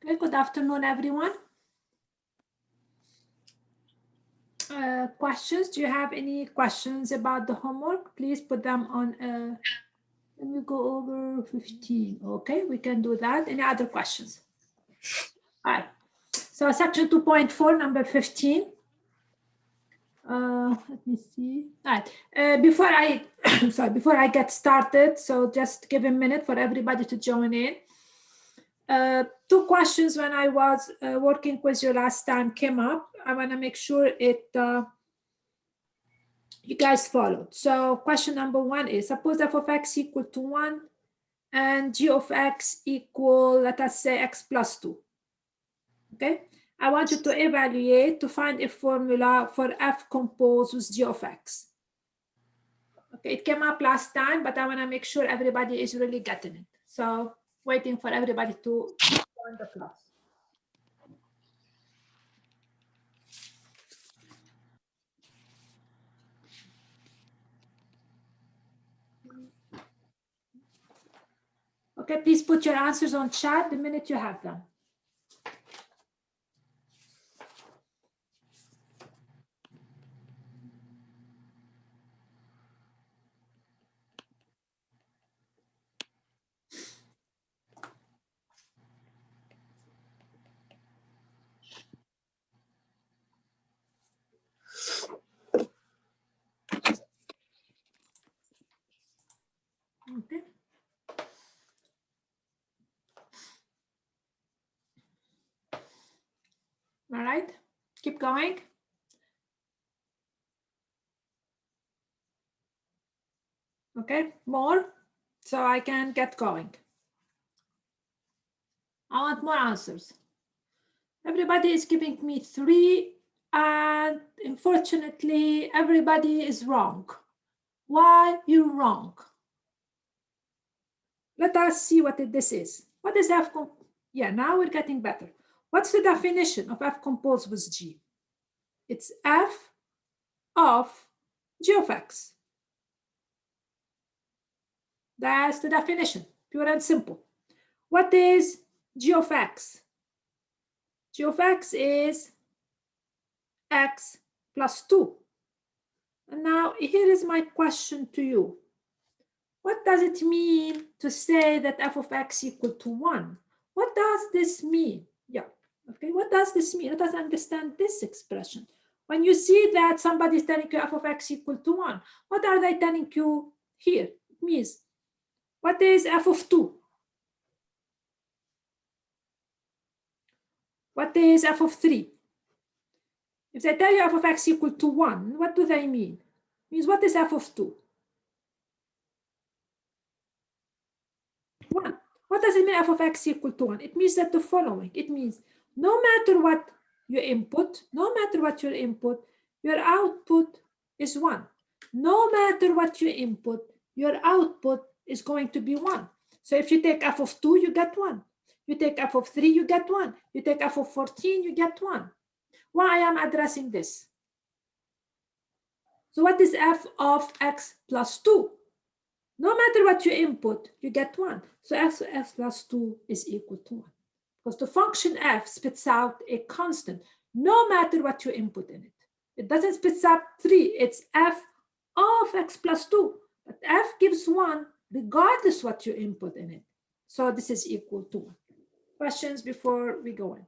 Okay, good afternoon, everyone. Questions? Do you have any questions about the homework? Please put them on. Let me go over 15. Okay, we can do that. Any other questions? All right. So section 2.4, number 15. Let me see. All right. Before I, sorry, before I get started, so just give a minute for everybody to join in. Two questions when I was working with you last time came up. I want to make sure you guys followed. So question number one is, suppose f of x equal to 1 and g of x equal, let us say, x plus 2. Okay, I want you to evaluate to find a formula for f composed with g of x. Okay, it came up last time, but I want to make sure everybody is really getting it. So waiting for everybody to join the class. Okay, please put your answers on chat the minute you have them. Okay. All right, keep going. Okay, more, so I can get going. I want more answers. Everybody is giving me 3, and unfortunately, everybody is wrong. Why you wrong? Let us see what this is. What is f? Yeah, now we're getting better. What's the definition of f composed with g? It's f of g of x. That's the definition, pure and simple. What is g of x? G of x is x plus 2. And now here is my question to you. What does it mean to say that f of x equal to 1? What does this mean? Yeah, okay, what does this mean? Let us understand this expression. When you see that somebody is telling you f of x equal to 1, what are they telling you here? It means, what is f of 2? What is f of 3? If they tell you f of x equal to 1, what do they mean? It means, what is f of 2? 1. What does it mean f of x equal to 1? It means that the following. It means no matter what you input, no matter what your input, your output is 1. No matter what you input, your output is going to be 1. So if you take f of 2, you get 1. You take f of 3, you get 1. You take f of 14, you get 1. Why I am addressing this? So what is f of x plus 2? No matter what you input, you get 1. So f plus 2 is equal to 1. Because the function f spits out a constant, no matter what you input in it. It doesn't spit out 3, it's f of x plus 2. But f gives 1 regardless what you input in it. So this is equal to 1. Questions before we go in?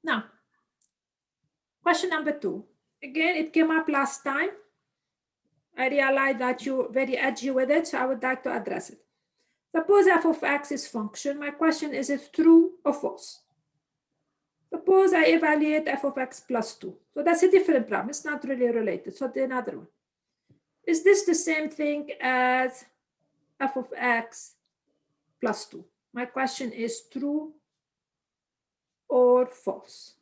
Now, question number 2. Again, it came up last time. I realize that you're very edgy with it, so I would like to address it. Suppose f of x is function. My question is it true or false? Suppose I evaluate f of x plus 2. So that's a different problem. It's not really related. So another one. Is this the same thing as f of x plus 2? My question is true or false?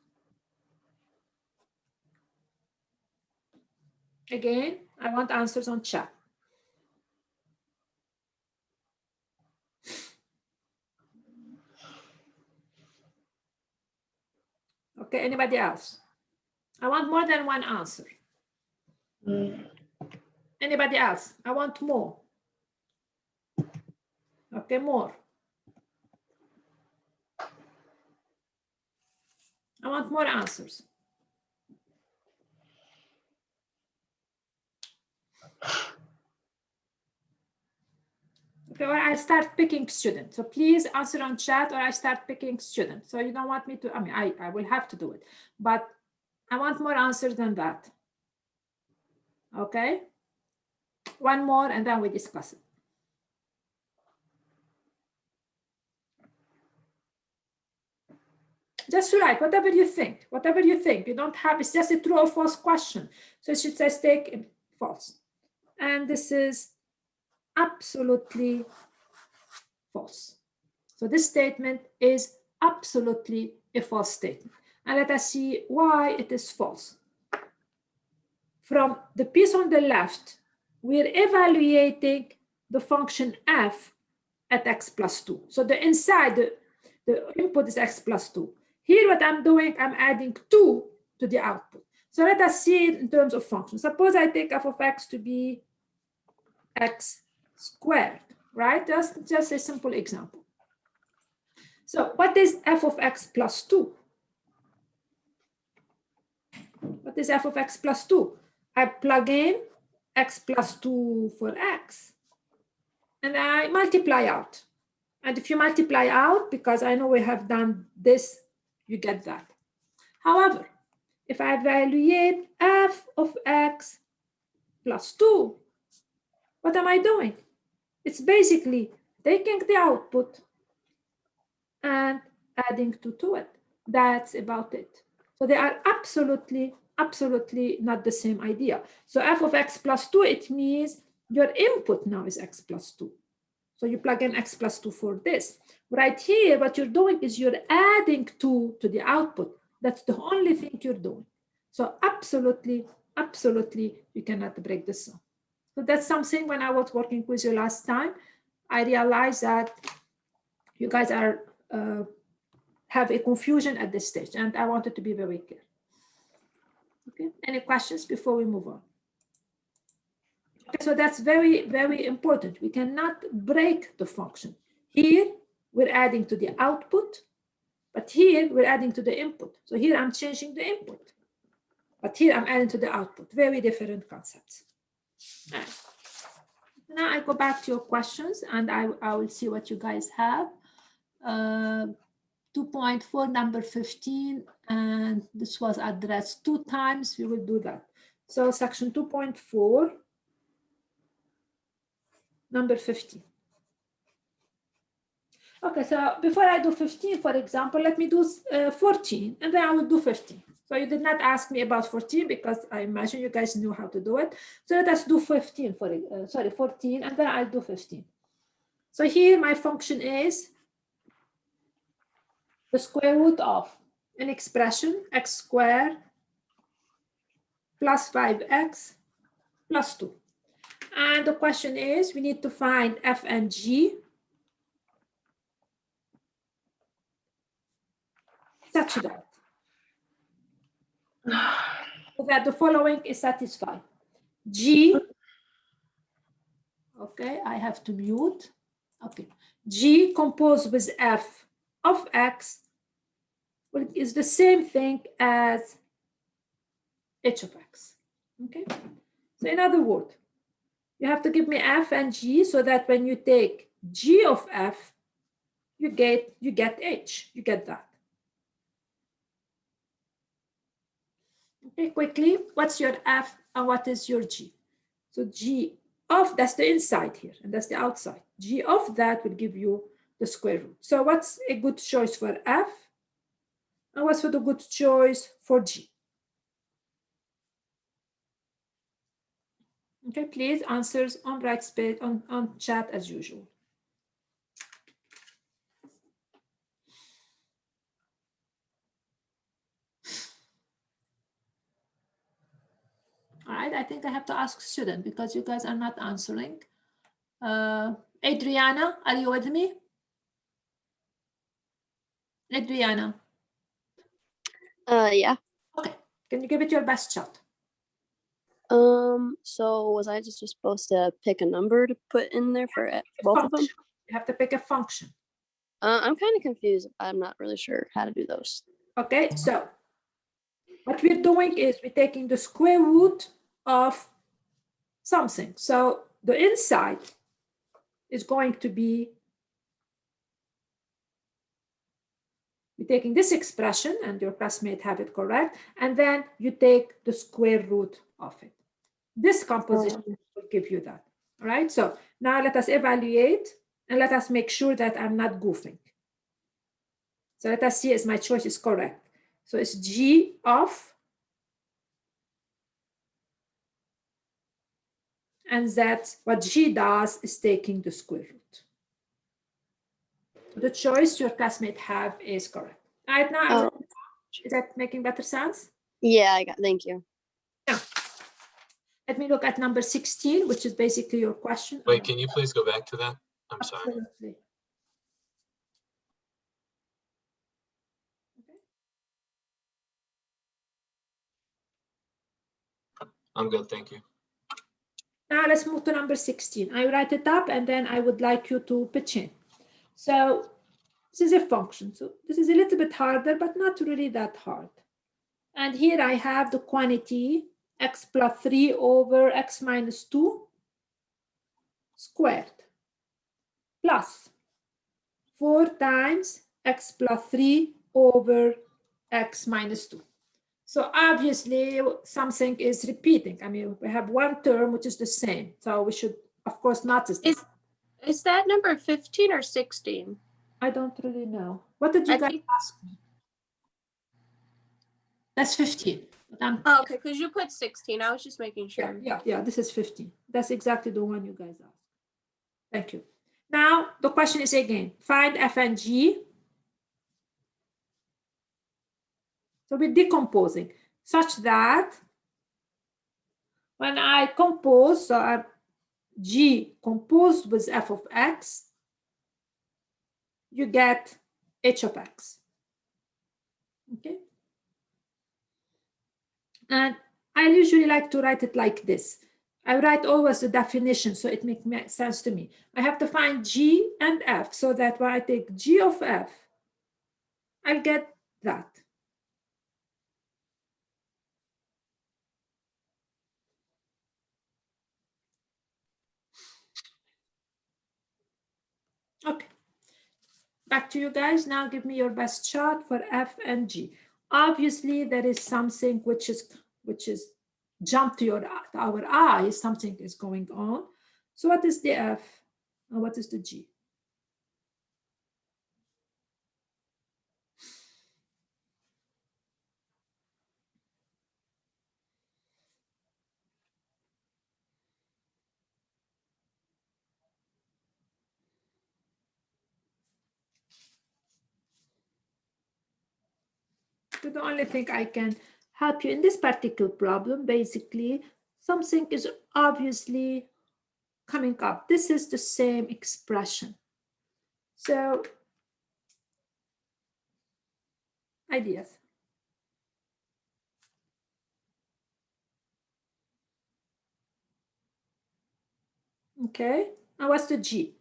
Again, I want answers on chat. Okay, anybody else? I want more than one answer. Anybody else? I want more. Okay, more. I want more answers. Okay, or I start picking students. So please answer on chat, or I start picking students. So you don't want me to, I mean, I will have to do it, but I want more answers than that. Okay, one more and then we discuss it. Just write whatever you think, whatever you think. You don't have, it's just a true or false question. So it should say take false. And this is absolutely false. So this statement is absolutely a false statement. And let us see why it is false. From the piece on the left, we're evaluating the function f at x plus 2. So the inside, the input is x plus 2. Here what I'm doing, I'm adding 2 to the output. So let us see it in terms of function. Suppose I take f of x to be x squared, right? That's just a simple example. So what is f of x plus 2? What is f of x plus 2? I plug in x plus 2 for x, and I multiply out. And if you multiply out, because I know we have done this, you get that. However, if I evaluate f of x plus 2, what am I doing? It's basically taking the output and adding 2 to it. That's about it. So they are absolutely not the same idea. So f of x plus 2, it means your input now is x plus 2. So you plug in x plus 2 for this. Right here, what you're doing is you're adding 2 to the output. That's the only thing you're doing. So absolutely, you cannot break this sum. So that's something when I was working with you last time, I realized that you guys are have a confusion at this stage, and I wanted to be very clear. Okay, any questions before we move on? Okay, so that's very important. We cannot break the function. Here, we're adding to the output, but here we're adding to the input. So here I'm changing the input, but here I'm adding to the output. Very different concepts. Right. Now I go back to your questions, and I will see what you guys have. 2.4, number 15, and this was addressed 2 times. We will do that. So section 2.4, number 15. Okay, so before I do 15, for example, let me do 14, and then I will do 15. So you did not ask me about 14 because I imagine you guys knew how to do it. So let us do 15 for 14, and then I'll do 15. So here my function is the square root of an expression x squared plus 5x plus 2. And the question is, we need to find f and g such that the following is satisfied. G, okay, I have to mute. Okay, G composed with f of x is the same thing as h of x. Okay, so in other words, you have to give me f and g so that when you take g of f, you get h, you get that. Okay, quickly, what's your f and what is your g? So g of, that's the inside here, and that's the outside. G of that will give you the square root. So what's a good choice for f? And what's for the good choice for g? Okay, please answers on right space, on chat as usual. All right, I think I have to ask student because you guys are not answering. Adriana, are you with me? Adriana. Yeah. Okay, can you give it your best shot? So was I just supposed to pick a number to put in there for both of them? You have to pick a function. I'm kind of confused. I'm not really sure how to do those. Okay, so what we're doing is we're taking the square root of something. So the inside is going to be, you're taking this expression, and your classmate have it correct, and then you take the square root of it. This composition will give you that. All right, so now let us evaluate, and let us make sure that I'm not goofing. So let us see if my choice is correct. So it's g of, and that's what g does, is taking the square root. The choice your classmate have is correct. All right, now, is that making better sense? Yeah, I got, thank you. Now, let me look at number 16, which is basically your question. Wait, can you please go back to that? I'm sorry. Absolutely. I'm good, thank you. Now let's move to number 16. I write it up, and then I would like you to pitch in. So this is a function. So this is a little bit harder, but not really that hard. And here I have the quantity x plus 3 over x minus 2 squared plus 4 times x plus 3 over x minus 2. So obviously something is repeating. I mean, we have one term which is the same. So we should, of course, notice this. Is that number 15 or 16? I don't really know. What did you guys ask me? That's 15. Oh, okay, because you put 16. I was just making sure. Yeah, this is 15. That's exactly the one you guys asked. Thank you. Now, the question is again, find f and g. So we're decomposing such that when I compose, so I g composed with f of x, you get h of x. Okay. And I usually like to write it like this. I write always the definition, so it makes sense to me. I have to find g and f, so that when I take g of f, I'll get that. Okay. Back to you guys. Now give me your best shot for f and g. Obviously, there is something which is jump to our eyes. Something is going on. So what is the f and what is the g? So the only thing I can help you in this particular problem, basically, something is obviously coming up. This is the same expression. So, ideas. Okay, and what's the G?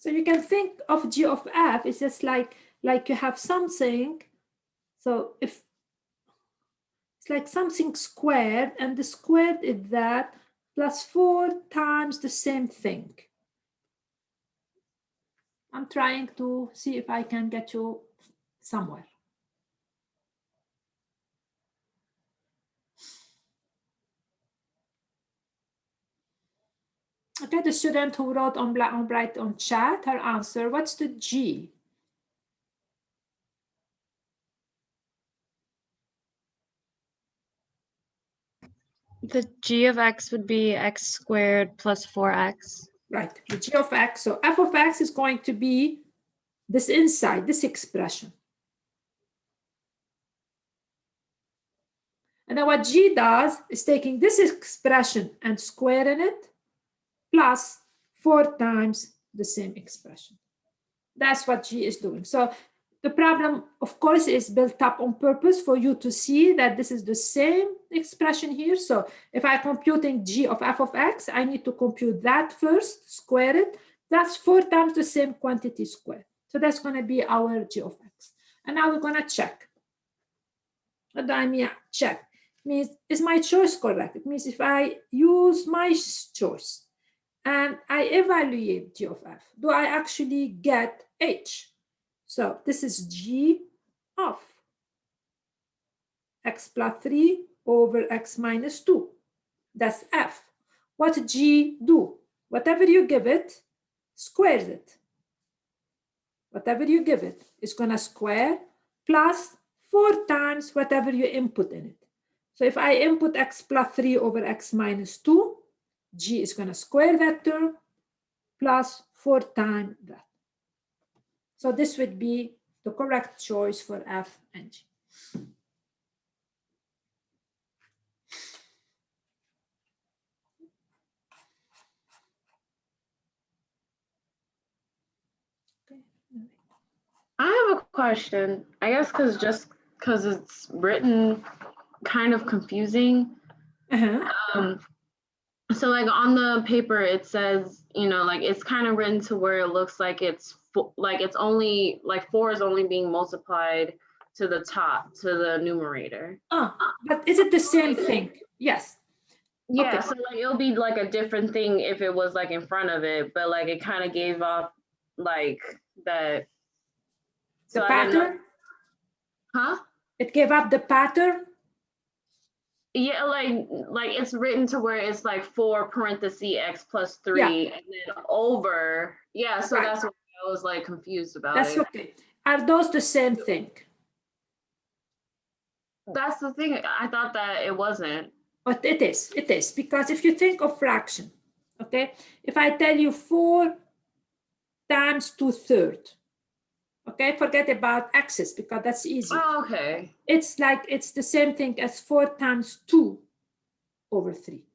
So you can think of G of F, it's just like you have something. So if it's like something squared, and the squared is that plus 4 times the same thing. I'm trying to see if I can get you somewhere. Okay, the student who wrote on bright on chat, her answer, what's the G? The g of x would be x squared plus 4x. Right, the g of x. So f of x is going to be this inside, this expression. And then what g does is taking this expression and squaring it plus 4 times the same expression. That's what g is doing. So The problem, of course, is built up on purpose for you to see that this is the same expression here. So if I'm computing g of f of x, I need to compute that first, square it. That's 4 times the same quantity squared. So that's going to be our g of x. And now we're going to check. What do I mean check? Means, is my choice correct? It means if I use my choice and I evaluate g of f, do I actually get h? So this is g of x plus 3 over x minus 2. That's f. What g do? Whatever you give it, squares it. Whatever you give it, it's going to square plus 4 times whatever you input in it. So if I input x plus 3 over x minus 2, g is going to square that term plus 4 times that. So this would be the correct choice for f and g. I have a question. I guess because it's written kind of confusing. So like on the paper it says, like it's kind of written to where it looks like it's only like 4 is only being multiplied to the top, to the numerator. But is it the same thing? Yes. Yeah, Okay. so like it'll be like a different thing if it was like in front of it, but like it kind of gave off like that. The So I didn't know. pattern? Huh? It gave up the pattern? Yeah, like it's written to where it's like 4 parentheses x plus 3 Yeah. and then over. Yeah, so Right. that's what I was like confused about. That's it. okay. Are those the same thing? That's the thing. I thought that it wasn't. But it is, because if you think of fraction, okay, if I tell you 4 times 2/3, okay, forget about x's because that's easy. Oh, okay. It's the same thing as 4 times 2 over 3.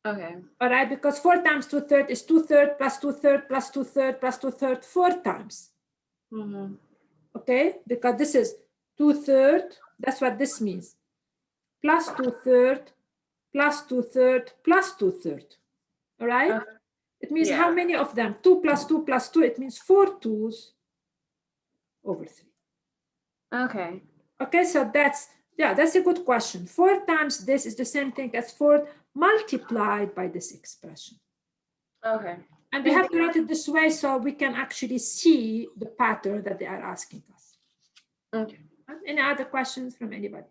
Okay. All right, because 4 times 2/3 is 2/3 plus 2/3 plus 2/3 plus 2/3 4 times. Mm-hmm. Okay, because this is 2/3, that's what this means. Plus 2/3 plus 2/3 plus 2/3. All right? It means how many of them? 2 plus 2 plus 2, it means 4 2s over 3. Okay. Okay, so that's a good question. 4 times this is the same thing as 4 multiplied by this expression. Okay. And we have to write it this way so we can actually see the pattern that they are asking us. Okay. Any other questions from anybody?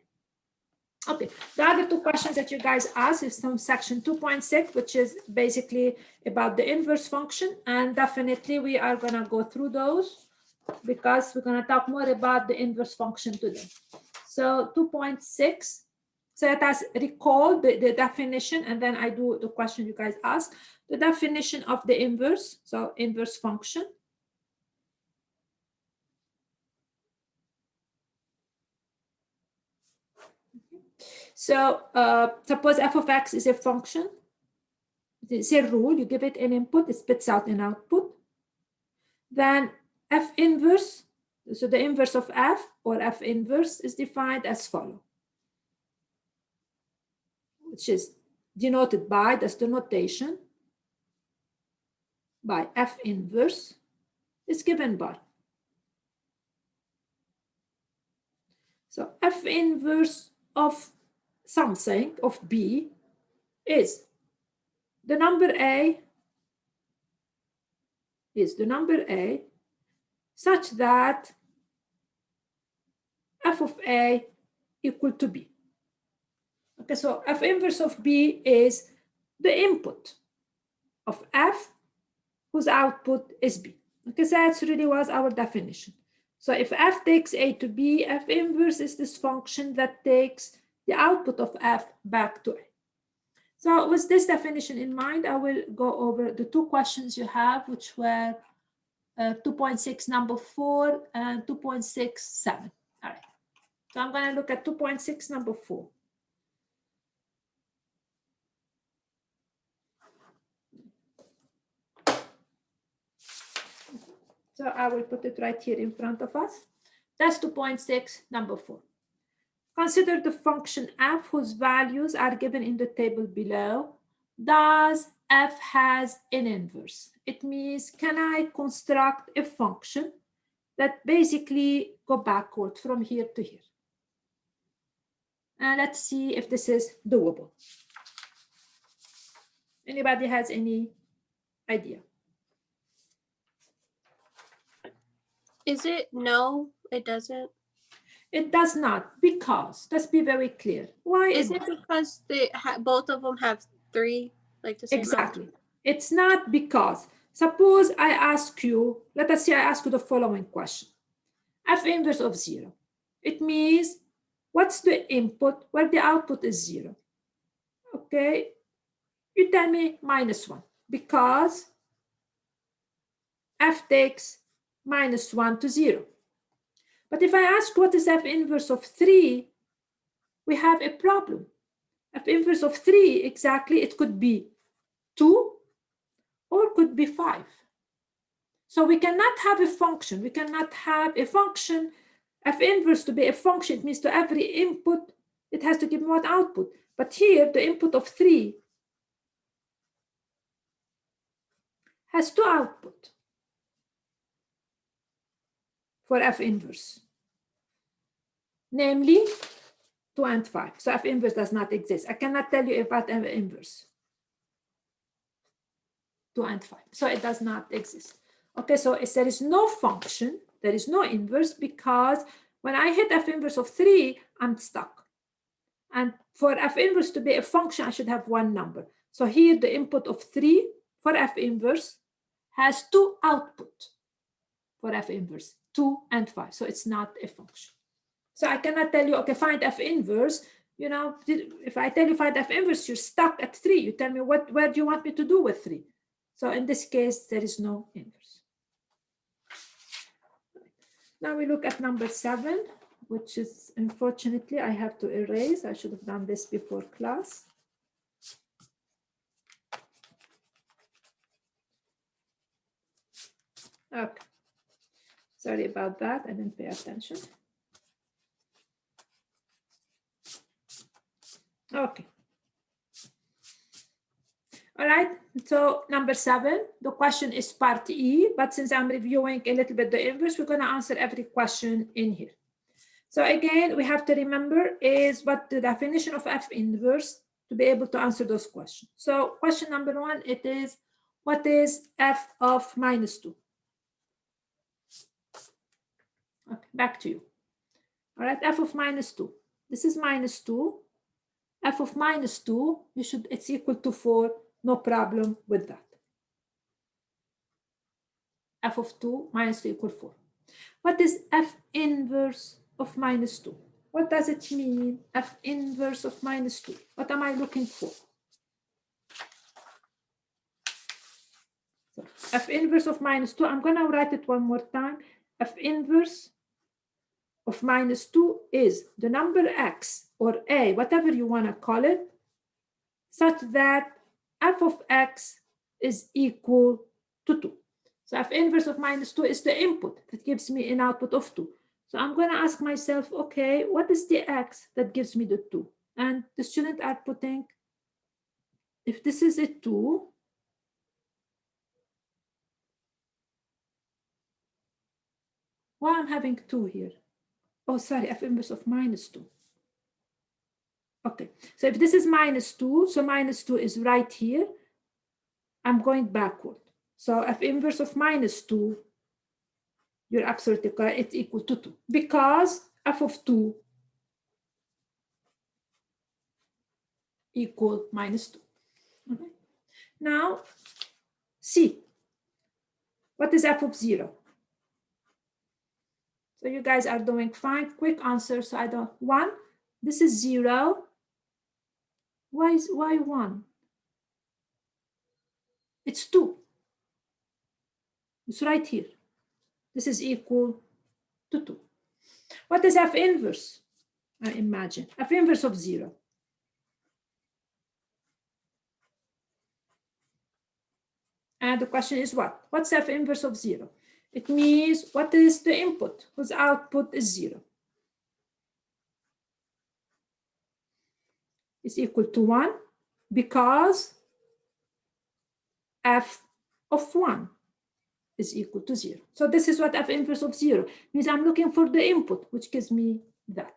Okay, the other 2 questions that you guys asked is from section 2.6, which is basically about the inverse function. And definitely we are going to go through those because we're going to talk more about the inverse function today. So 2.6, so let us recall the definition, and then I do the question you guys asked. The definition of the inverse, so inverse function. So suppose f of x is a function. It's a rule. You give it an input, it spits out an output. Then f inverse, so the inverse of f or f inverse is defined as follows, which is denoted by, that's the notation, by f inverse is given by. So f inverse of something, of b, is the number a such that f of a equal to b. Okay, so f inverse of b is the input of f whose output is b. Okay, so that really was our definition. So if f takes a to b, f inverse is this function that takes the output of f back to a. So with this definition in mind, I will go over the 2 questions you have, which were 2.6 number 4 and 2.6 7. All right. So I'm going to look at 2.6 number 4. So I will put it right here in front of us. That's 2.6, number 4. Consider the function f whose values are given in the table below. Does f has an inverse? It means, can I construct a function that basically go backward from here to here? And let's see if this is doable. Anybody has any idea? Is it no? It doesn't. It does not, because, let's be very clear. Why Is it because they both of them have 3, like the same amount? Exactly. It's not because. Suppose I ask you, let us say I ask you the following question. F inverse of 0. It means, what's the input where the output is 0? Okay. You tell me -1, because f takes -1 to 0. But if I ask what is f inverse of 3, we have a problem. F inverse of 3, exactly, it could be 2 or could be 5. So we cannot have a function. We cannot have a function, f inverse to be a function. It means to every input, it has to give me one output. But here, the input of 3 has 2 output for f inverse, namely 2 and 5. So f inverse does not exist. I cannot tell you about f inverse. 2 and 5. So it does not exist. Okay, so if there is no function, there is no inverse, because when I hit f inverse of 3, I'm stuck. And for f inverse to be a function, I should have one number. So here the input of 3 for f inverse has 2 output for f inverse, 2 and 5. So it's not a function. So I cannot tell you, okay, find f inverse. You know, if I tell you find f inverse, you're stuck at 3. You tell me where do you want me to do with 3? So in this case, there is no inverse. Now we look at number 7, which is, unfortunately, I have to erase. I should have done this before class. Okay. Sorry about that. I didn't pay attention. Okay. All right, so number 7, the question is part E, but since I'm reviewing a little bit the inverse, we're going to answer every question in here. So again, we have to remember is what the definition of F inverse to be able to answer those questions. So question number 1, it is, what is F of -2? Okay, back to you. All right, F of -2. This is -2. F of -2, it's equal to 4. No problem with that. F of 2 -2 equal 4. What is F inverse of -2? What does it mean, F inverse of -2? What am I looking for? So F inverse of -2, I'm going to write it one more time. F inverse of -2 is the number x or a, whatever you want to call it, such that f of x is equal to 2. So f inverse of -2 is the input that gives me an output of 2. So I'm going to ask myself, okay, what is the x that gives me the 2? And the students are putting, if this is a 2, why I'm having 2 here? Oh, sorry, f inverse of -2. Okay, so if this is -2, so -2 is right here. I'm going backward. So f inverse of -2, you're absolutely correct, it's equal to 2, because f of 2 equal -2. Okay. Now, C, what is f of 0? So you guys are doing fine. Quick answer, so I don't, 1, this is 0. Why 1? It's 2. It's right here. This is equal to 2. What is f inverse? I imagine. F inverse of 0. And the question is what? What's f inverse of 0? It means what is the input whose output is 0? Is equal to 1 because f of 1 is equal to 0. So this is what f inverse of 0 means. I'm looking for the input, which gives me that.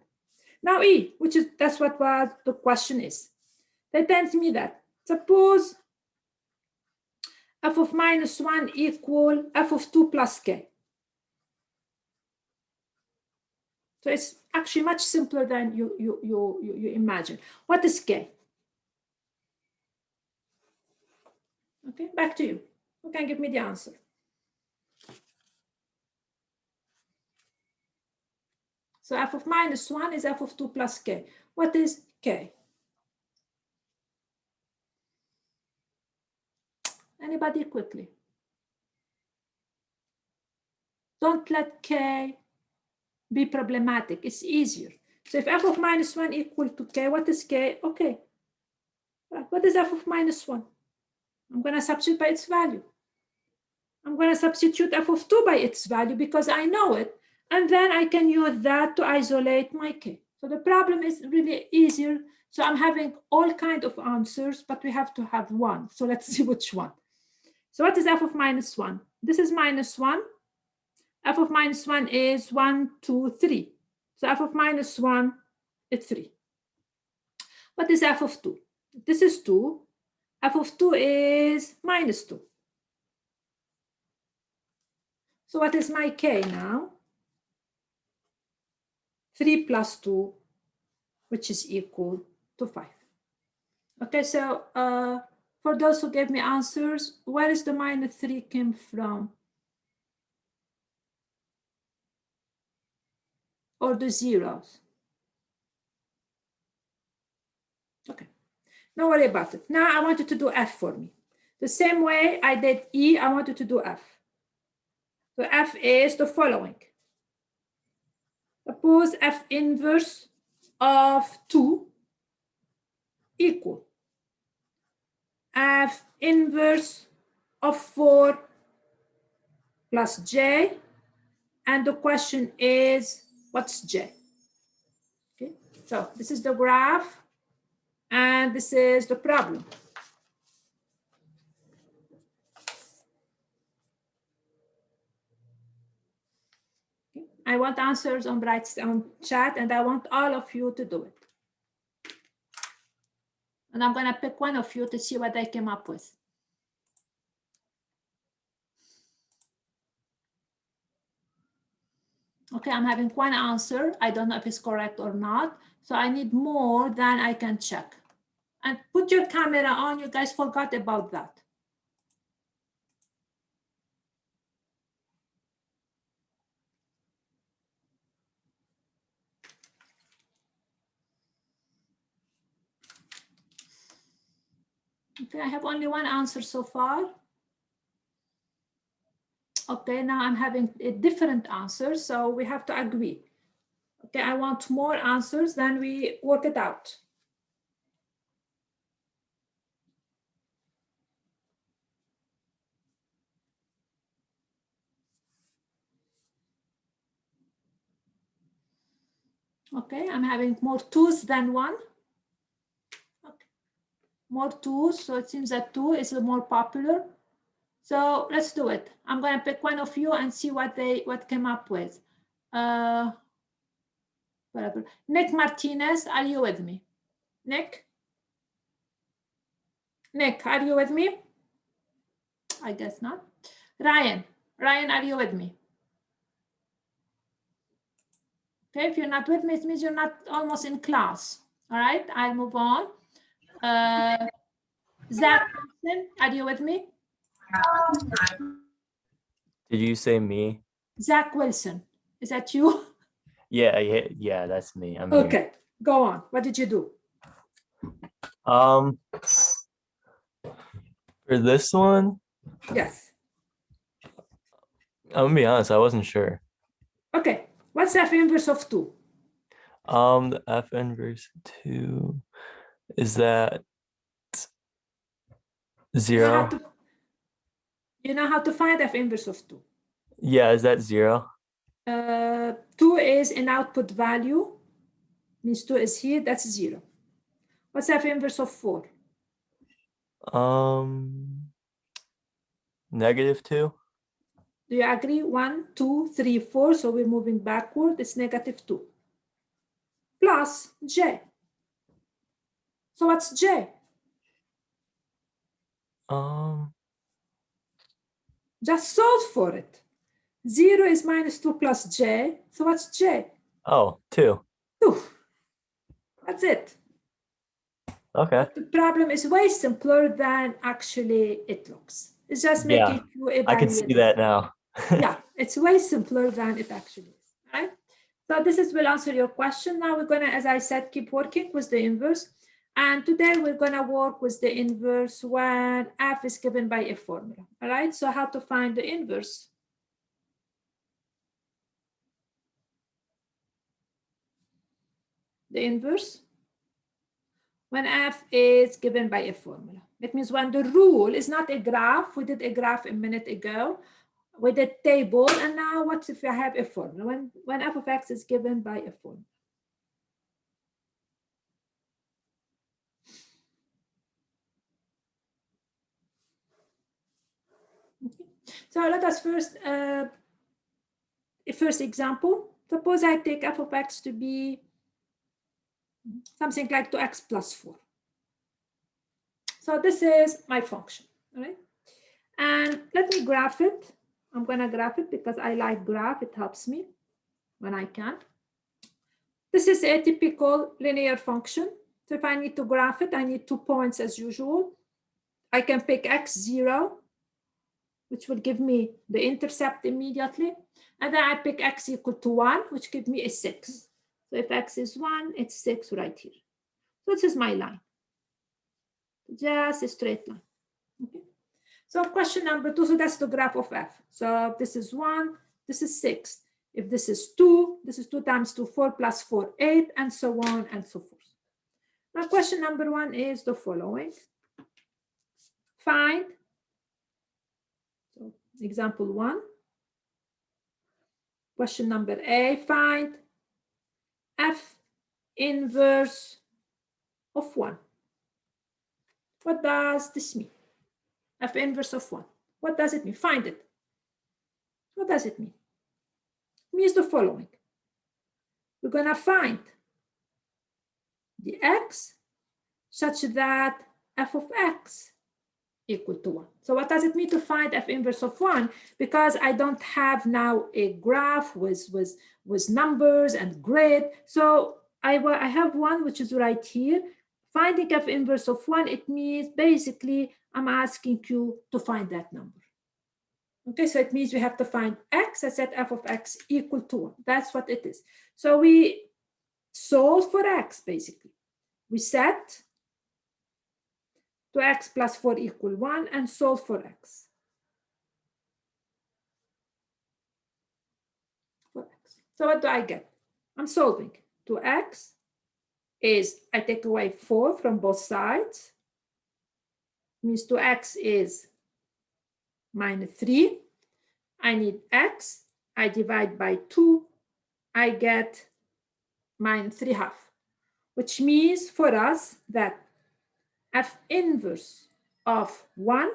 Now E, which is, that's what the question is. They tells me that suppose f of minus 1 equal f of 2 plus k. So it's actually much simpler than you imagine. What is k? Okay, back to you. Who can give me the answer? So f of minus 1 is f of 2 plus k. What is k? Anybody quickly? Don't let k be problematic. It's easier. So if f of minus 1 equal to k, what is k? Okay. What is f of minus 1? I'm going to substitute by its value. I'm going to substitute f of 2 by its value because I know it. And then I can use that to isolate my k. So the problem is really easier. So I'm having all kinds of answers, but we have to have one. So let's see which one. So what is f of minus 1? This is minus 1. F of minus 1 is 1, 2, 3. So f of minus 1 is 3. What is f of 2? This is 2. F of 2 is minus 2. So what is my k now? 3 plus 2, which is equal to 5. Okay, so for those who gave me answers, where is the minus 3 came from? Or the zeros? Okay, don't worry about it. Now I want you to do f for me. The same way I did E, I want you to do f. So f is the following. Suppose f inverse of 2 equal f inverse of 4 plus j, and the question is, what's j? Okay, so this is the graph, and this is the problem. Okay. I want answers on chat, and I want all of you to do it. And I'm going to pick one of you to see what I came up with. Okay, I'm having one answer. I don't know if it's correct or not. So I need more than I can check. And put your camera on. You guys forgot about that. Okay, I have only one answer so far. Okay, now I'm having a different answer, so we have to agree. Okay, I want more answers, then we work it out. Okay, I'm having more 2's than 1. Okay. More 2's, so it seems that 2 is more popular. So let's do it. I'm going to pick one of you and see what came up with. Whatever. Nick Martinez, are you with me? Nick? Nick, are you with me? I guess not. Ryan, are you with me? Okay, if you're not with me, it means you're not almost in class. All right, I'll move on. Zach Wilson, are you with me? Did you say me? Zach Wilson, is that you? Yeah, that's me. I'm here. Okay, go on. What did you do? For this one, Yes. I'm gonna be honest, I wasn't sure. Okay, what's f inverse of 2? The f inverse 2 is that 0. You know how to find f inverse of 2? Yeah, is that 0? 2 is an output value, means 2 is here, that's 0. What's f inverse of 4? -2. Do you agree? 1, 2, 3, 4. So we're moving backward. It's -2 plus j. So what's j? Just solve for it. 0 is -2 plus j. So what's j? Oh, 2. 2. That's it. Okay. But the problem is way simpler than actually it looks. It's just Yeah, making you I can see evaluate. that now. Yeah, it's way simpler than it actually is, right? So this will answer your question. Now we're gonna, as I said, keep working with the inverse. And today we're gonna work with the inverse when f is given by a formula, all right? So how to find the inverse? The inverse when f is given by a formula. It means when the rule is not a graph. We did a graph a minute ago. We did table, and now what if I have a formula? When f of x is given by a formula. Okay. So let us first, a first example. Suppose I take f of x to be something like 2x plus 4. So this is my function, all right? And let me graph it. I'm gonna graph it because I like graph. It helps me when I can. This is a typical linear function. So if I need to graph it, I need 2 points as usual. I can pick x0, which will give me the intercept immediately. And then I pick x equal to 1, which gives me a 6. So if x is 1, it's 6 right here. So this is my line. Just a straight line. Okay. So question number 2, so that's the graph of f. So this is 1, this is 6. If this is 2, this is 2 times 2, 4 plus 4, 8, and so on and so forth. Now question number 1 is the following. Find, so example 1. Question number A, find f inverse of 1. What does this mean? F inverse of 1. What does it mean? Find it. What does it mean? It means the following. We're going to find the x such that f of x equal to 1. So what does it mean to find f inverse of 1? Because I don't have now a graph with numbers and grid. So I have one which is right here. Finding f inverse of 1, it means basically I'm asking you to find that number. Okay, so it means we have to find x such that f of x equal to 1. That's what it is. So we solve for x basically. We set 2x plus 4 equal 1 and solve for x. So what do I get? I'm solving. 2x is, I take away 4 from both sides. Means 2x is -3. I need x. I divide by 2. I get -3/2, which means for us that f inverse of 1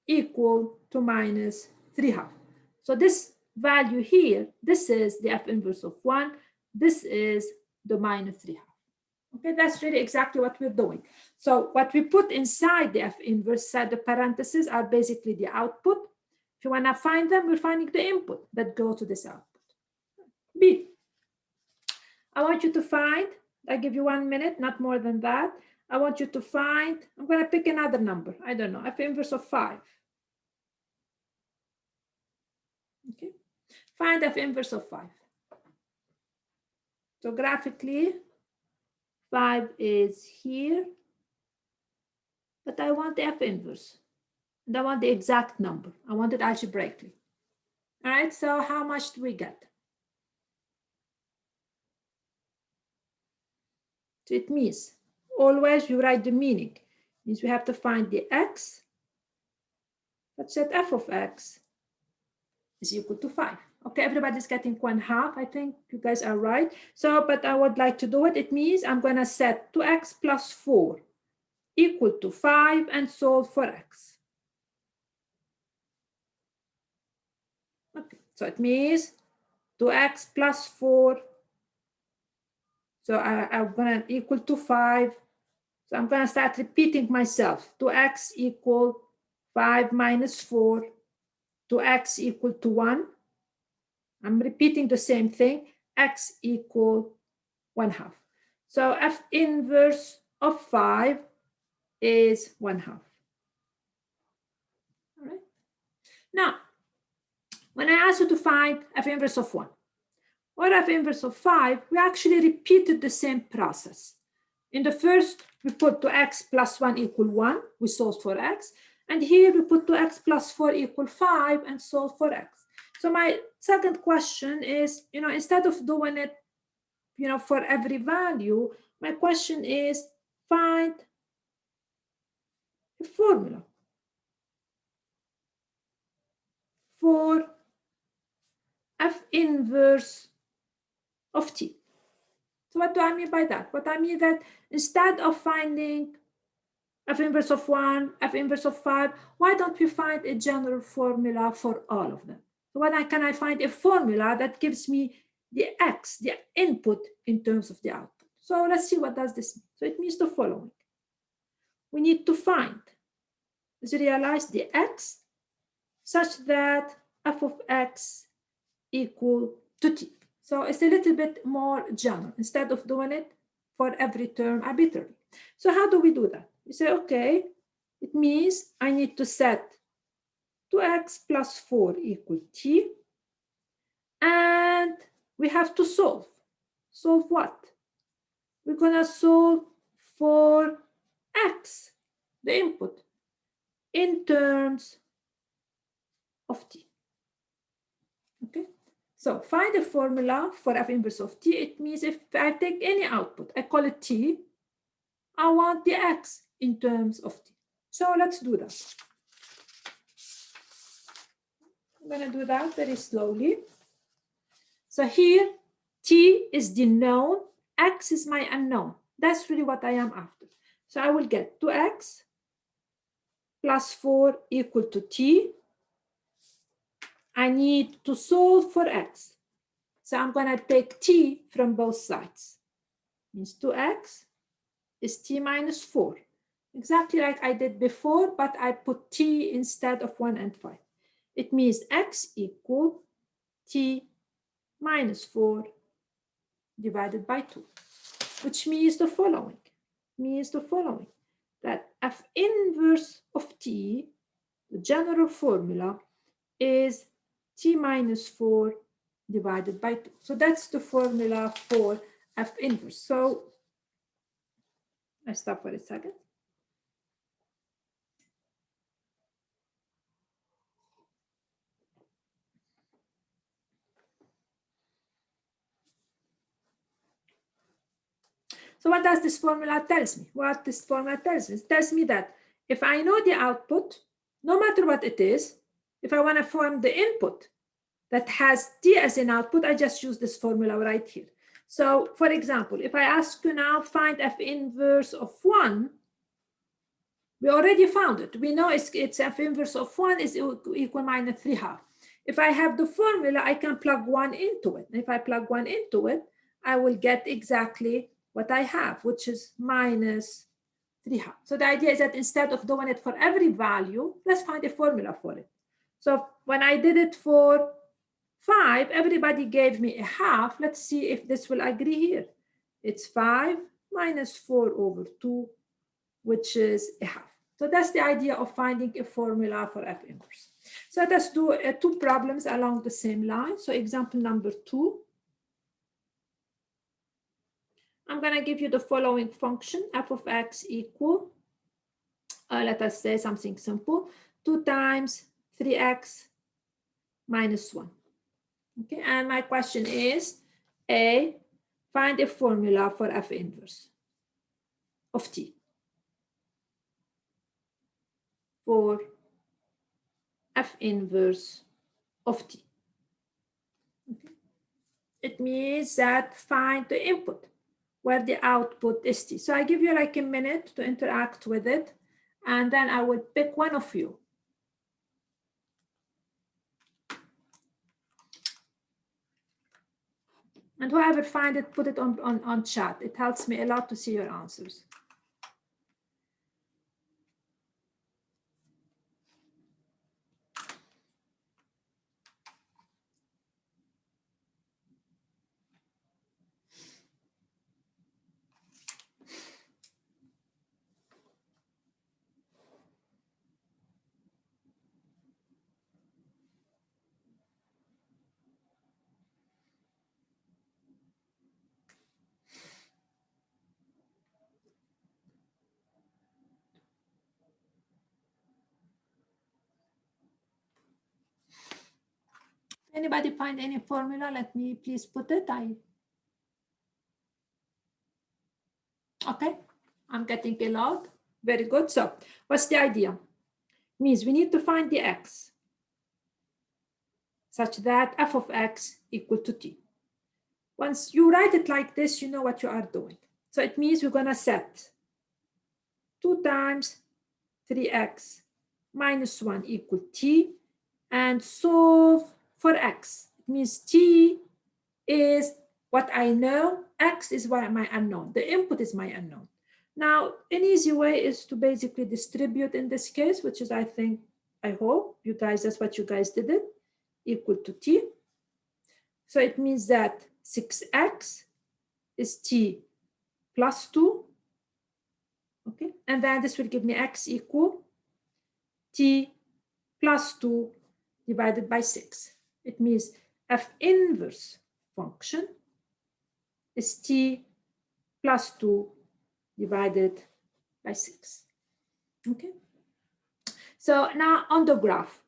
equal to -3/2. So this value here, this is the f inverse of 1. This is the -3/2. Okay, that's really exactly what we're doing. So what we put inside the f inverse, side the parentheses, are basically the output. If you want to find them, we're finding the input that goes to this output. B. I want you to find, I give you 1 minute, not more than that. I want you to find, I'm going to pick another number. I don't know, f inverse of 5. Okay, find f inverse of 5. So graphically, 5 is here, but I want the f inverse. And I want the exact number. I want it algebraically. All right, so how much do we get? So it means always you write the meaning. It means we have to find the x such that f of x is equal to 5. Okay, everybody's getting 1/2. I think you guys are right. So, but I would like to do it. It means I'm going to set 2x plus 4 equal to 5 and solve for x. Okay, so it means 2x plus 4. So I'm going to equal to 5. So I'm going to start repeating myself. 2x equal 5 minus 4. 2x equal to 1. I'm repeating the same thing. X equal 1/2. So f inverse of 5 is 1/2. All right. Now, when I ask you to find f inverse of 1 or f inverse of 5, we actually repeated the same process. In the first, we put 2x plus 1 equal 1. We solved for x. And here we put 2x plus 4 equal 5 and solve for x. So my second question is, instead of doing it, for every value, my question is find a formula for f inverse of t. So what do I mean by that? What I mean that instead of finding f inverse of 1, f inverse of 5, why don't we find a general formula for all of them? So can I find a formula that gives me the x, the input in terms of the output? So let's see what does this mean. So it means the following. We need to find, realize the x such that f of x equal to t. So it's a little bit more general instead of doing it for every term arbitrarily. So how do we do that? We say, okay, it means I need to set 2x plus 4 equal t, and we have to solve. Solve what? We're gonna solve for x, the input, in terms of t. Okay, so find a formula for f inverse of t. It means if I take any output, I call it t, I want the x in terms of t. So let's do that. I'm going to do that very slowly. So here, t is the known, x is my unknown. That's really what I am after. So I will get 2x plus 4 equal to t. I need to solve for x. So I'm going to take t from both sides. Means 2x is t minus 4. Exactly like I did before, but I put t instead of 1 and 5. It means x equal t minus 4 divided by 2, which means the following. That f inverse of t, the general formula, is t minus 4 divided by 2. So that's the formula for f inverse. So I stop for a second. So what does this formula tells me? What this formula tells me? It tells me that if I know the output, no matter what it is, if I want to form the input that has t as an output, I just use this formula right here. So for example, if I ask you now, find f inverse of 1, we already found it. We know it's f inverse of 1 is equal minus 3/2. If I have the formula, I can plug 1 into it. And if I plug 1 into it, I will get exactly what I have, which is minus 3/2. So the idea is that instead of doing it for every value, let's find a formula for it. So when I did it for 5, everybody gave me a half. Let's see if this will agree here. It's 5 minus 4 over 2, which is a half. So that's the idea of finding a formula for f inverse. So let us do 2 problems along the same line. So example number 2. I'm going to give you the following function, f of x equal, let us say something simple, 2 times 3x minus 1. Okay, and my question is, A, find a formula for f inverse of t. For f inverse of t. it means that find the input where the output is t. So I give you like a minute to interact with it, and then I will pick one of you. And whoever find it, put it on chat. It helps me a lot to see your answers. Anybody find any formula? Let me please put it. Okay, I'm getting a lot. Very good. So what's the idea? Means we need to find the x such that f of x equal to t. Once you write it like this, you know what you are doing. So it means we're going to set 2 times 3x minus 1 equal t and solve for x. It means t is what I know, x is my unknown. The input is my unknown. Now, an easy way is to basically distribute in this case, which is, I hope you guys, that's what you guys did it, equal to t. So it means that 6x is t plus 2. Okay, and then this will give me x equal t plus 2 divided by 6. It means f inverse function is t plus 2 divided by 6. Okay, so now on the graph,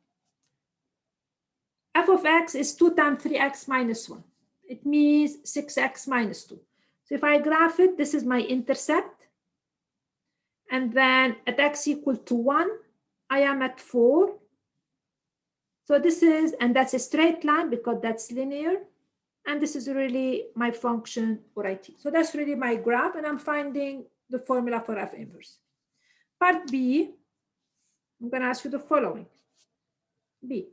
f of x is 2 times 3x minus 1. It means 6x minus 2. So if I graph it, this is my intercept. And then at x equal to 1, I am at 4. So this is, and that's a straight line because that's linear. And this is really my function for it. So that's really my graph, and I'm finding the formula for f inverse. Part B, I'm going to ask you the following. B,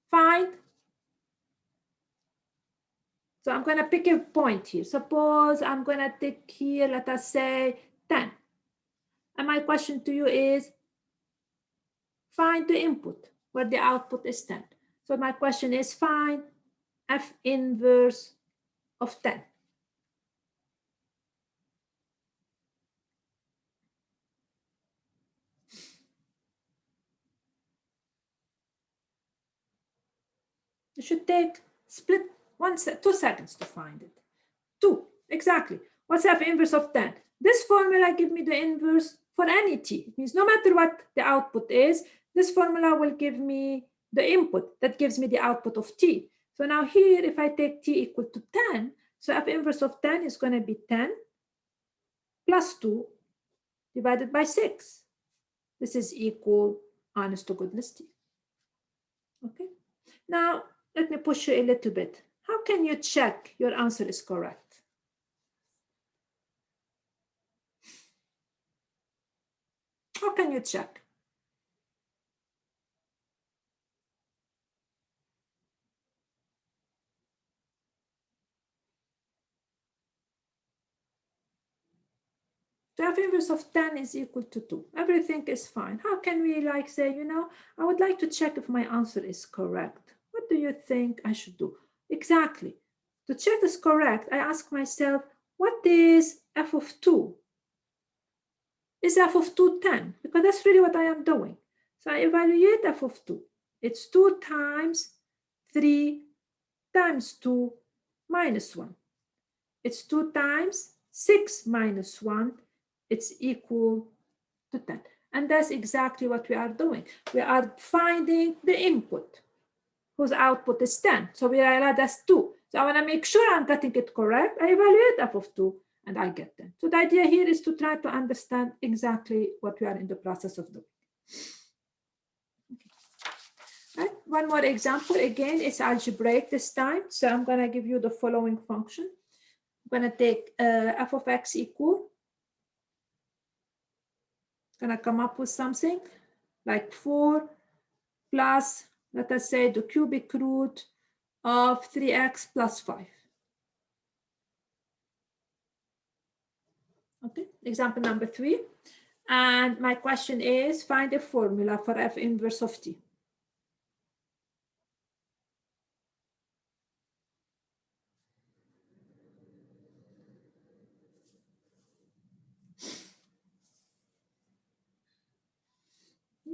find. So I'm going to pick a point here. Suppose I'm going to take here, let us say 10. And my question to you is, find the input where the output is 10. So my question is, find f inverse of 10. You should take split 2 seconds to find it. 2, exactly. What's f inverse of 10? This formula gives me the inverse for any t. It means no matter what the output is, this formula will give me the input that gives me the output of t. So now here, if I take t equal to 10, so f inverse of 10 is going to be 10 plus 2 divided by 6. This is equal, honest to goodness, t. Okay. Now, let me push you a little bit. How can you check your answer is correct? How can you check? The f inverse of 10 is equal to 2. Everything is fine. How can we like say, you know, I would like to check if my answer is correct. What do you think I should do? Exactly. To check this correct, I ask myself, what is f of 2? Is f of 2 10? Because that's really what I am doing. So I evaluate f of 2. It's 2 times 3 times 2 minus 1. It's 2 times 6 minus 1. It's equal to 10. And that's exactly what we are doing. We are finding the input whose output is 10. So we realize that's 2. So I want to make sure I'm getting it correct. I evaluate f of 2 and I get 10. So the idea here is to try to understand exactly what we are in the process of doing. Okay. Right? One more example. Again, it's algebraic this time. So I'm going to give you the following function. I'm going to take f of x equal. Going to come up with something like 4 plus, let us say, the cubic root of 3x plus 5. Okay, example number 3. And my question is, find a formula for f inverse of t.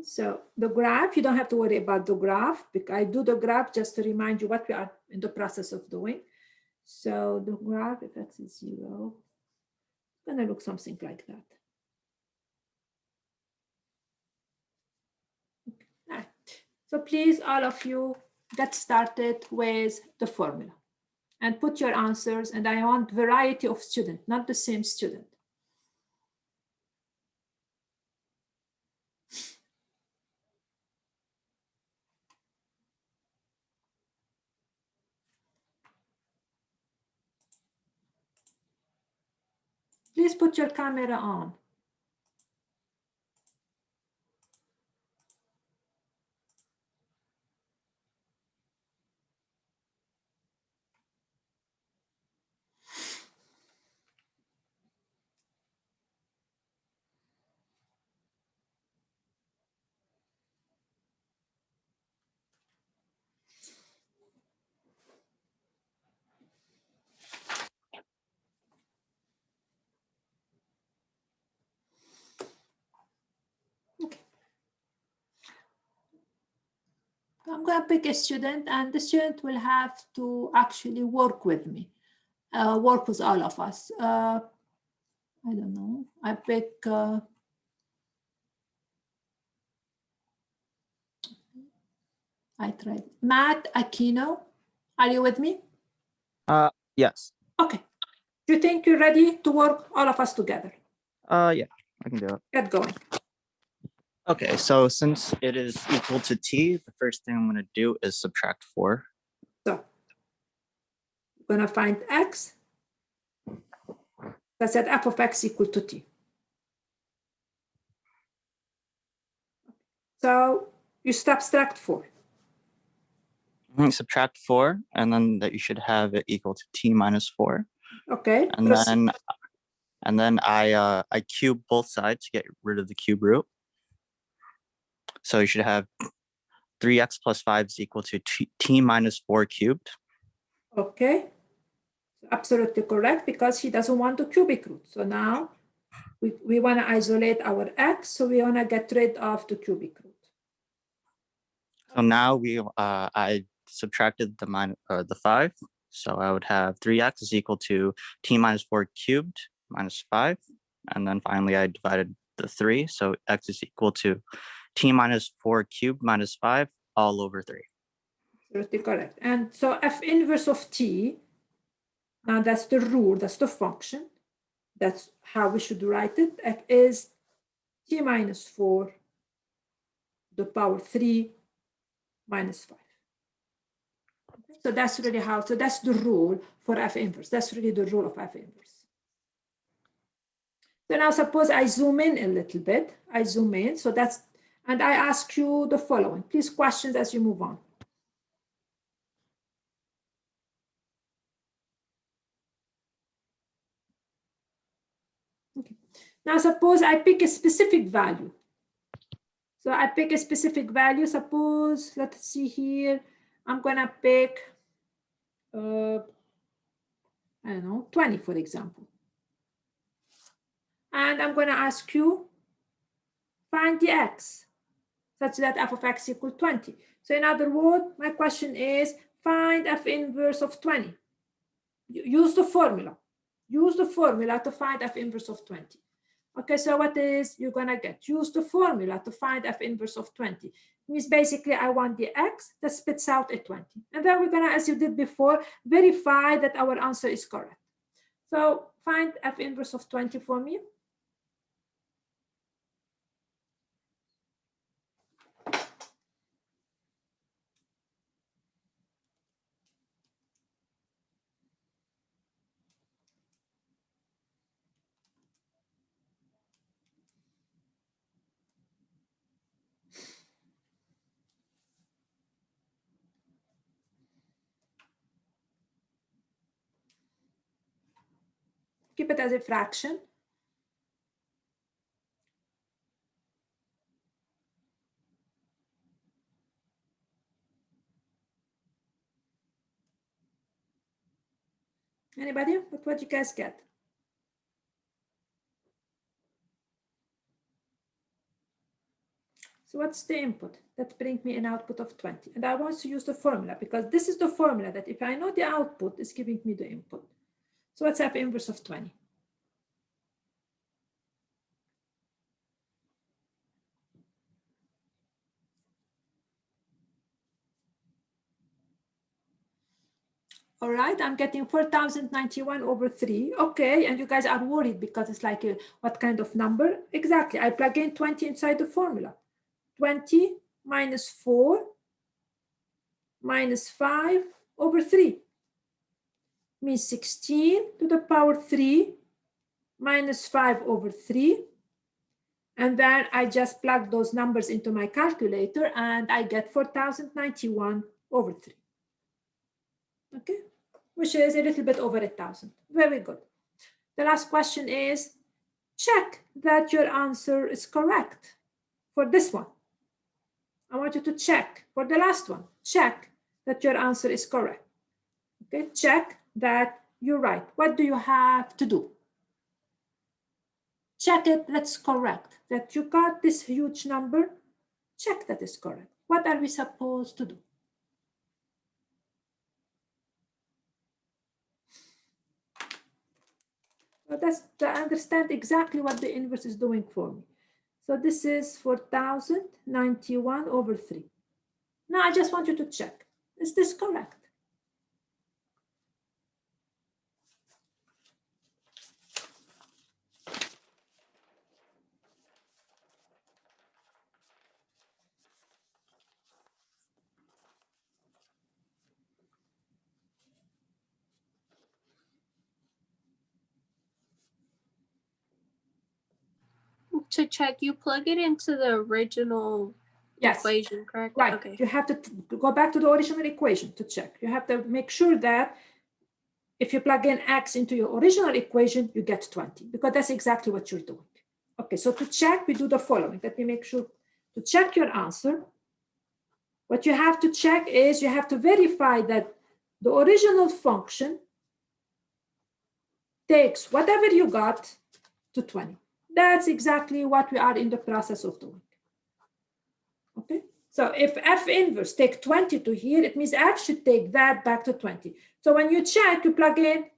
So the graph, you don't have to worry about the graph, because I do the graph just to remind you what we are in the process of doing. So the graph, if x is 0, it's going to look something like that. Okay. All right. So please, all of you, get started with the formula and put your answers. And I want variety of student, not the same student. Please put your camera on. Okay. I'm going to pick a student, and the student will have to actually work with me, work with all of us. I don't know. I pick. I tried Matt Aquino. Are you with me? Yes. Okay. Do you think you're ready to work all of us together? Yeah, I can do it. Get going. Okay, so since it is equal to t, the first thing I'm going to do is subtract 4. So we're going to find x. That's at f of x equal to t. So you subtract 4. Subtract 4, and then that you should have it equal to t minus 4. Okay. And then I cube both sides to get rid of the cube root. So you should have 3x plus 5 is equal to t minus 4 cubed. Okay. Absolutely correct, because he doesn't want the cubic root. So now we want to isolate our x, so we want to get rid of the cubic root. So now I subtracted the 5. So I would have 3x is equal to t minus 4 cubed minus 5. And then finally I divided the 3. So x is equal to t minus 4 cubed minus 5 all over 3. Absolutely correct. And so f inverse of t, now that's the rule, that's the function. That's how we should write it. F is t minus 4, the power 3 minus 5. So that's really how, so that's the rule for f inverse. That's really the rule of f inverse. So now suppose I zoom in a little bit. I zoom in, so that's, and I ask you the following. Please questions as you move on. Okay. Now suppose I pick a specific value. So I pick a specific value. Suppose, let's see here, I'm gonna pick, I don't know, 20, for example. And I'm gonna ask you, find the x, such that f of x equal 20. So in other words, my question is, find f inverse of 20. Use the formula. Use the formula to find f inverse of 20. Okay, so what is you're gonna get? Use the formula to find f inverse of 20. It means basically I want the x that spits out a 20. And then we're gonna, as you did before, verify that our answer is correct. So find f inverse of 20 for me. Keep it as a fraction. Anybody? What you guys get? So what's the input? That brings me an output of 20. And I want to use the formula because this is the formula that if I know the output, it's giving me the input. So let's have inverse of 20. All right, I'm getting 4091 over 3. Okay, and you guys are worried because it's like, what kind of number? Exactly, I plug in 20 inside the formula. 20 minus 4 minus 5 over 3 means 16 to the power 3 minus 5 over 3. And then I just plug those numbers into my calculator and I get 4091 over 3. Okay, which is a little bit over 1,000. Very good. The last question is, check that your answer is correct for this one. I want you to check for the last one. Check that your answer is correct. Okay, check that you're right. What do you have to do? Check it, that's correct. That you got this huge number, check that is correct. What are we supposed to do? So that's to understand exactly what the inverse is doing for me. So this is 4091 over 3. Now I just want you to check. Is this correct? To check, you plug it into the original Yes. equation, correct? Right. Okay. You have to go back to the original equation to check. You have to make sure that if you plug in x into your original equation, you get 20, because that's exactly what you're doing. Okay, so to check, we do the following. Let me make sure to check your answer. What you have to check is you have to verify that the original function takes whatever you got to 20. That's exactly what we are in the process of doing. Okay, so if f inverse take 20 to here, it means f should take that back to 20. So when you check, you plug in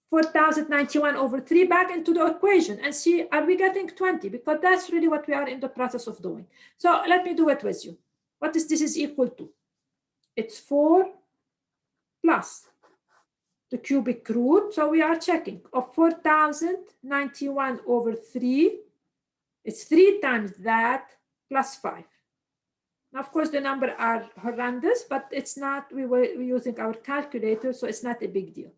4091 over 3 back into the equation and see, are we getting 20? Because that's really what we are in the process of doing. So let me do it with you. What is this is equal to? It's 4 plus the cubic root. So we are checking of 4091 over 3. It's 3 times that plus 5. Now, of course, the numbers are horrendous, but it's not, we're using our calculator, so it's not a big deal.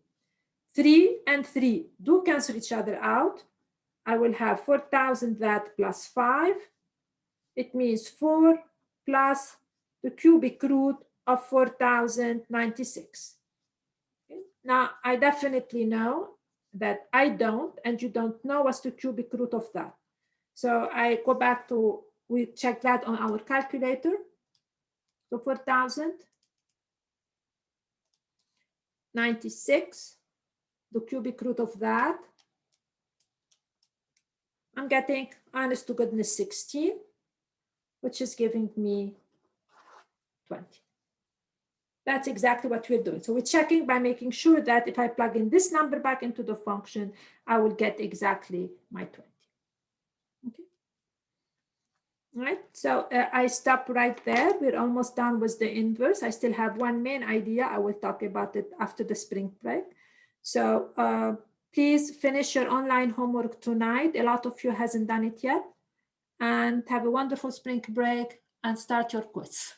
3 and 3 do cancel each other out. I will have 4000 that plus 5. It means 4 plus the cubic root of 4096. Okay. Now, I definitely know that I don't, and you don't know what's the cubic root of that. So I go back to, we check that on our calculator. So 4096, the cubic root of that, I'm getting, honest to goodness, 16, which is giving me 20. That's exactly what we're doing. So we're checking by making sure that if I plug in this number back into the function, I will get exactly my 20. Okay. All right, so I stop right there. We're almost done with the inverse. I still have one main idea. I will talk about it after the spring break. So please finish your online homework tonight. A lot of you hasn't done it yet. And have a wonderful spring break and start your quiz.